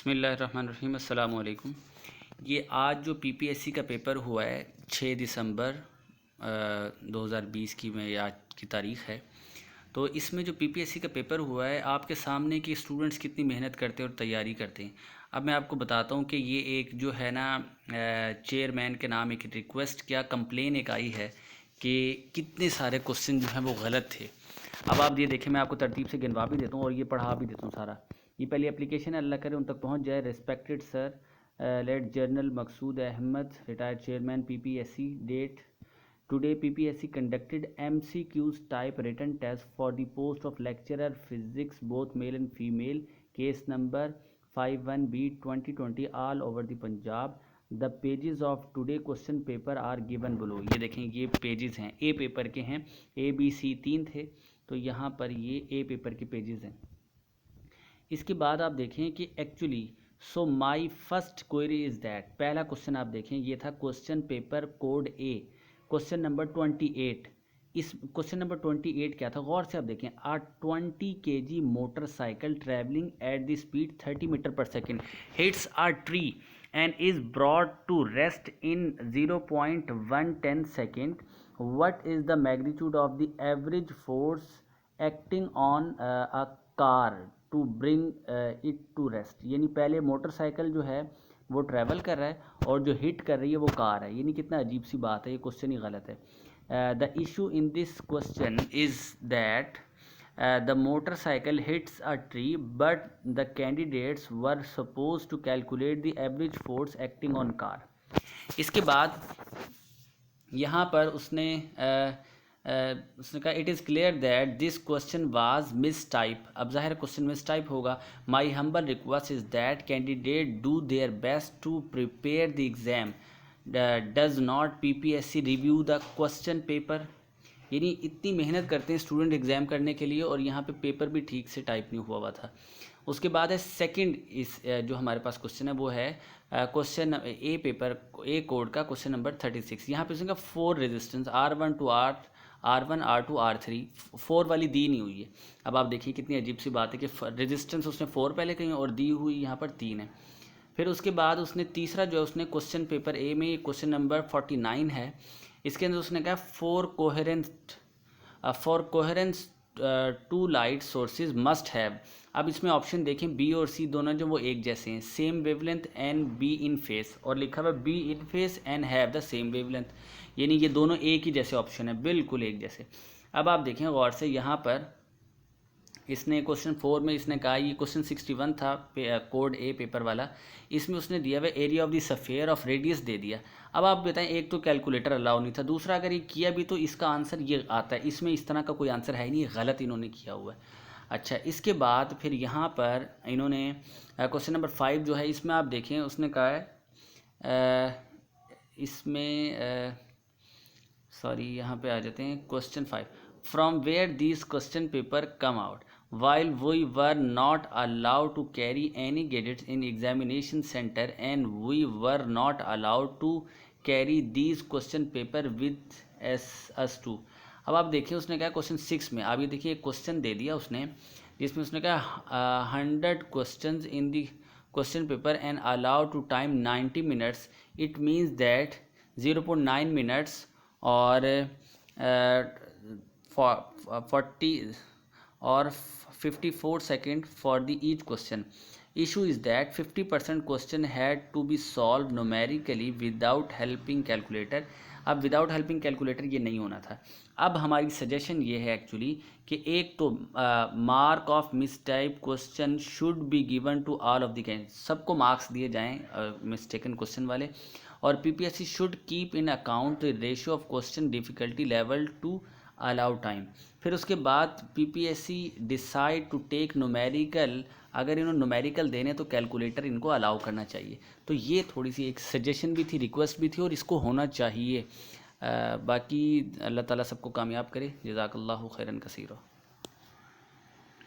बिस्मिल्लाहिर्रहमानिर्रहीम अस्सलाम वालेकुम। ये आज जो पीपीएससी का पेपर हुआ है 6 दिसंबर 2020 की मैं आज की तारीख़ है। तो इसमें जो पीपीएससी का पेपर हुआ है आपके सामने कि स्टूडेंट्स कितनी मेहनत करते हैं और तैयारी करते हैं। अब मैं आपको बताता हूँ कि ये एक जो है ना चेयरमैन के नाम एक रिक्वेस्ट किया, कंप्लेन एक आई है कि कितने सारे क्वेश्चन जो हैं वो गलत थे। अब आप ये देखें, मैं आपको तरतीब से गिनवा भी देता हूँ और ये पढ़ा भी देता हूँ सारा। ये पहली एप्लीकेशन अल्लाह करे उन तक पहुँच जाए। Respected sir late general Maqsood Ahmad retired chairman PPSC date today PPSC conducted MCQs type written test for the post of lecturer physics both male and female case number 51B 2020 all over the Punjab. The pages of today question paper are given below. ये देखें, ये pages हैं, ए paper के हैं, ABC 3 थे, तो यहाँ पर ये ए पेपर के पेजेस हैं। इसके बाद आप देखें कि actually so my first query is that, पहला क्वेश्चन आप देखें ये था question paper code A question number 28। इस क्वेश्चन नंबर 28 क्या था, गौर से आप देखें। 20 kg motorcycle travelling at the speed 30 metre per second hits a tree and is brought to rest in 0.110 second. What is the magnitude of the average force acting on a car to bring it to rest? यानी पहले motorcycle जो है वो travel कर रहा है और जो हिट कर रही है वो कार है। यानी कितना अजीब सी बात है, ये क्वेश्चन ही गलत है। The issue in this question is that the motorcycle hits a tree but the candidates were supposed to calculate the average force acting on car. इसके बाद यहाँ पर उसने कहा it is clear that this question was mis type. अब ज़ाहिर question mis type होगा। My humble request is that candidate do their best to prepare the exam. Does not PPSC review the question paper. यानी इतनी मेहनत करते हैं student exam करने के लिए और यहाँ पे पेपर भी ठीक से टाइप नहीं हुआ था। उसके बाद है सेकंड, इस जो हमारे पास क्वेश्चन है वो है question A paper A code का क्वेश्चन नंबर 36। यहाँ पे उसका 4 resistance R1 to R1 R2 R3 4 वाली दी नहीं हुई है। अब आप देखिए कितनी अजीब सी बात है कि रेजिस्टेंस उसने 4 पहले कहीं और दी हुई यहाँ पर 3 है। फिर उसके बाद उसने तीसरा जो है उसने क्वेश्चन पेपर ए में क्वेश्चन नंबर 49 है, इसके अंदर उसने कहा for coherence 2 light sources must have. अब इसमें ऑप्शन देखें बी और सी दोनों जो वो एक जैसे हैं, same wavelength and be in face, और लिखा हुआ be in face and have the same wavelength. यानी ये दोनों एक ही जैसे ऑप्शन है, बिल्कुल एक जैसे। अब आप देखें गौर से, यहाँ पर इसने क्वेश्चन 4 में इसने कहा, ये क्वेश्चन 61 था कोड ए पेपर वाला, इसमें उसने दिया हुआ area of the sphere of radius दे दिया। अब आप बताएं, एक तो कैलकुलेटर अलाउ नहीं था, दूसरा अगर ये किया भी तो इसका आंसर ये आता है, इसमें इस तरह का कोई आंसर है नहीं, गलत इन्होंने किया हुआ है। अच्छा, इसके बाद फिर यहाँ पर इन्होंने क्वेश्चन नंबर 5 जो है इसमें आप देखें उसने कहा है इसमें सॉरी यहाँ पे आ जाते हैं question 5 from where these question paper come out while we were not allowed to carry any gadgets in examination center and we were not allowed to carry these question paper with us too। अब आप देखिए उसने कहा question 6 में, आप ये देखिए question दे दिया उसने जिसमें उसने कहा 100 question in the question paper and allowed to time 90 minutes. It means that 0.9 minutes और 40 और 54 second for the each question. Issue is that 50% question had to be solve numerically without helping calculator. अब without helping calculator ये नहीं होना था। अब हमारी suggestion ये है एक्चुअली कि एक तो mark of mis type question should be given to all of the candidate, सबको मार्क्स दिए जाएँ मिस्टेकन क्वेश्चन वाले, और PPSC should keep in account ratio of question difficulty level to allow time. फिर उसके बाद PPSC decide to take numerical, अगर इन्होंने न्यूमेरिकल देने तो कैलकुलेटर इनको अलाउ करना चाहिए। तो ये थोड़ी सी एक सजेशन भी थी, रिक्वेस्ट भी थी, और इसको होना चाहिए। बाकी अल्लाह ताला सबको कामयाब करे। जज़ाकल्लाहु खैरन कसीरा।